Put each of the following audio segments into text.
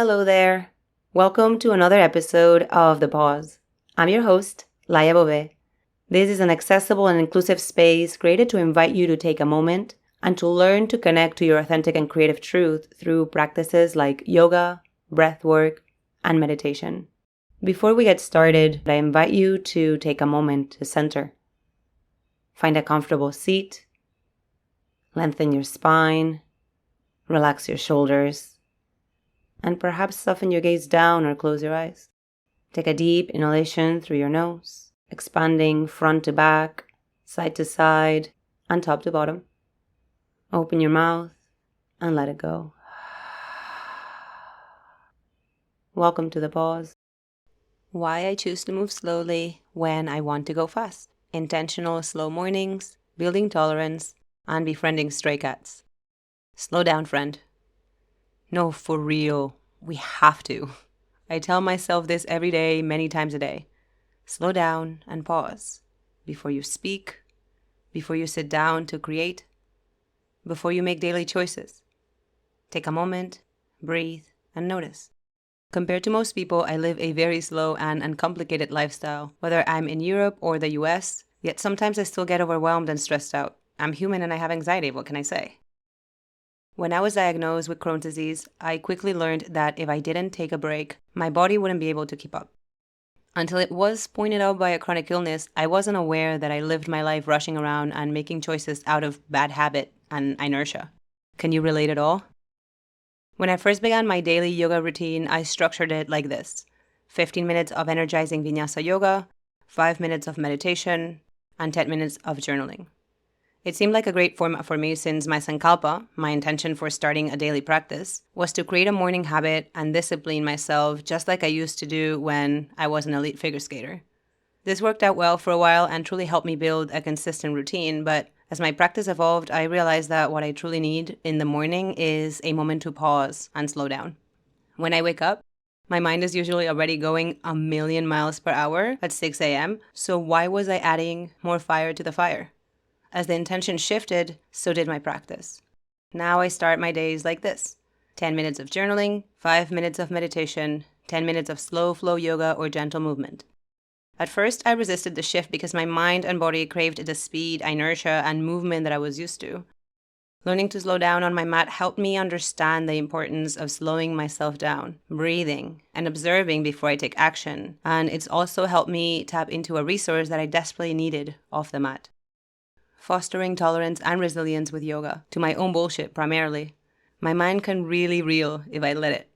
Hello there. Welcome to another episode of The Pause. I'm your host, Laia Bove. This is an accessible and inclusive space created to invite you to take a moment and to learn to connect to your authentic and creative truth through practices like yoga, breath work, and meditation. Before we get started, I invite you to take a moment to center. Find a comfortable seat, lengthen your spine, relax your shoulders, and perhaps soften your gaze down or close your eyes. Take a deep inhalation through your nose, expanding front to back, side to side, and top to bottom. Open your mouth and let it go. Welcome to the pause. Why I choose to move slowly when I want to go fast. Intentional slow mornings, building tolerance, and befriending stray cats. Slow down, friend. No, for real, we have to. I tell myself this every day, many times a day. Slow down and pause before you speak, before you sit down to create, before you make daily choices. Take a moment, breathe, and notice. Compared to most people, I live a very slow and uncomplicated lifestyle, whether I'm in Europe or the US, yet sometimes I still get overwhelmed and stressed out. I'm human and I have anxiety, what can I say? When I was diagnosed with Crohn's disease, I quickly learned that if I didn't take a break, my body wouldn't be able to keep up. Until it was pointed out by a chronic illness, I wasn't aware that I lived my life rushing around and making choices out of bad habit and inertia. Can you relate at all? When I first began my daily yoga routine, I structured it like this: 15 minutes of energizing vinyasa yoga, 5 minutes of meditation, and 10 minutes of journaling. It seemed like a great format for me since my sankalpa, my intention for starting a daily practice, was to create a morning habit and discipline myself just like I used to do when I was an elite figure skater. This worked out well for a while and truly helped me build a consistent routine, but as my practice evolved, I realized that what I truly need in the morning is a moment to pause and slow down. When I wake up, my mind is usually already going a million miles per hour at 6 a.m., so why was I adding more fire to the fire? As the intention shifted, so did my practice. Now I start my days like this: 10 minutes of journaling, 5 minutes of meditation, 10 minutes of slow flow yoga or gentle movement. At first, I resisted the shift because my mind and body craved the speed, inertia, and movement that I was used to. Learning to slow down on my mat helped me understand the importance of slowing myself down, breathing, and observing before I take action. And it's also helped me tap into a resource that I desperately needed off the mat: fostering tolerance and resilience with yoga, to my own bullshit primarily. My mind can really reel if I let it,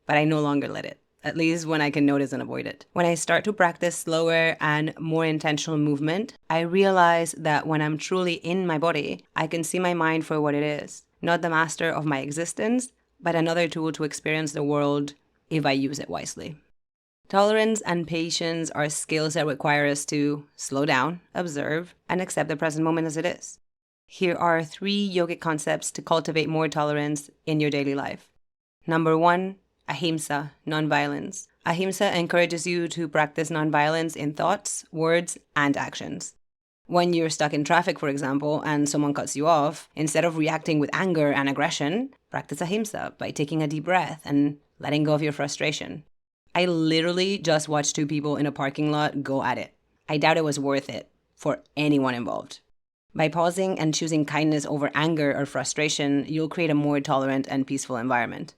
but I no longer let it, at least when I can notice and avoid it. When I start to practice slower and more intentional movement, I realize that when I'm truly in my body, I can see my mind for what it is, not the master of my existence, but another tool to experience the world if I use it wisely. Tolerance and patience are skills that require us to slow down, observe, and accept the present moment as it is. Here are 3 yogic concepts to cultivate more tolerance in your daily life. Number 1, ahimsa, nonviolence. Ahimsa encourages you to practice nonviolence in thoughts, words, and actions. When you're stuck in traffic, for example, and someone cuts you off, instead of reacting with anger and aggression, practice ahimsa by taking a deep breath and letting go of your frustration. I literally just watched 2 people in a parking lot go at it. I doubt it was worth it for anyone involved. By pausing and choosing kindness over anger or frustration, you'll create a more tolerant and peaceful environment.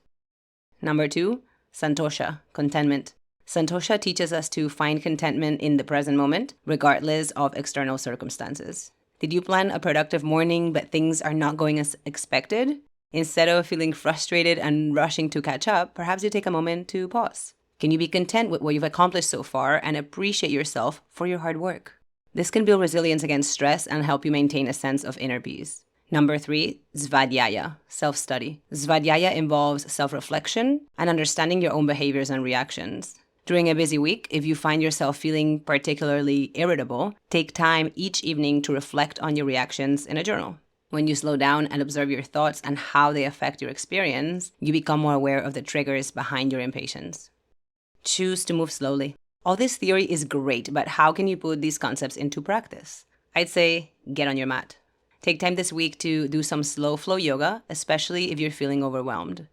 Number 2, santosha, contentment. Santosha teaches us to find contentment in the present moment, regardless of external circumstances. Did you plan a productive morning, but things are not going as expected? Instead of feeling frustrated and rushing to catch up, perhaps you take a moment to pause. Can you be content with what you've accomplished so far and appreciate yourself for your hard work? This can build resilience against stress and help you maintain a sense of inner peace. Number 3, svadhyaya, self-study. Svadhyaya involves self-reflection and understanding your own behaviors and reactions. During a busy week, if you find yourself feeling particularly irritable, take time each evening to reflect on your reactions in a journal. When you slow down and observe your thoughts and how they affect your experience, you become more aware of the triggers behind your impatience. Choose to move slowly. All this theory is great, but how can you put these concepts into practice? I'd say get on your mat. Take time this week to do some slow flow yoga, especially if you're feeling overwhelmed.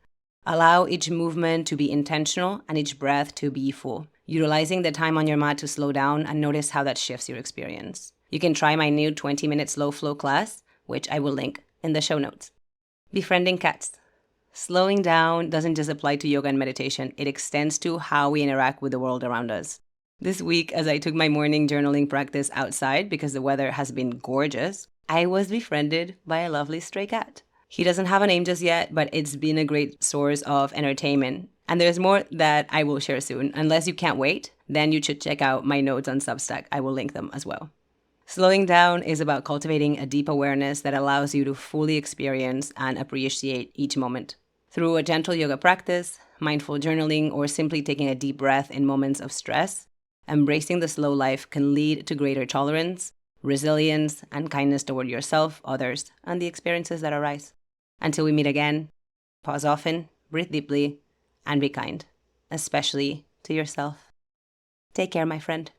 Allow each movement to be intentional and each breath to be full, utilizing the time on your mat to slow down and notice how that shifts your experience. You can try my new 20-minute slow flow class, which I will link in the show notes. Befriending cats. Slowing down doesn't just apply to yoga and meditation, it extends to how we interact with the world around us. This week, as I took my morning journaling practice outside because the weather has been gorgeous, I was befriended by a lovely stray cat. He doesn't have a name just yet, but it's been a great source of entertainment. And there's more that I will share soon. Unless you can't wait, then you should check out my notes on Substack. I will link them as well. Slowing down is about cultivating a deep awareness that allows you to fully experience and appreciate each moment. Through a gentle yoga practice, mindful journaling, or simply taking a deep breath in moments of stress, embracing the slow life can lead to greater tolerance, resilience, and kindness toward yourself, others, and the experiences that arise. Until we meet again, pause often, breathe deeply, and be kind, especially to yourself. Take care, my friend.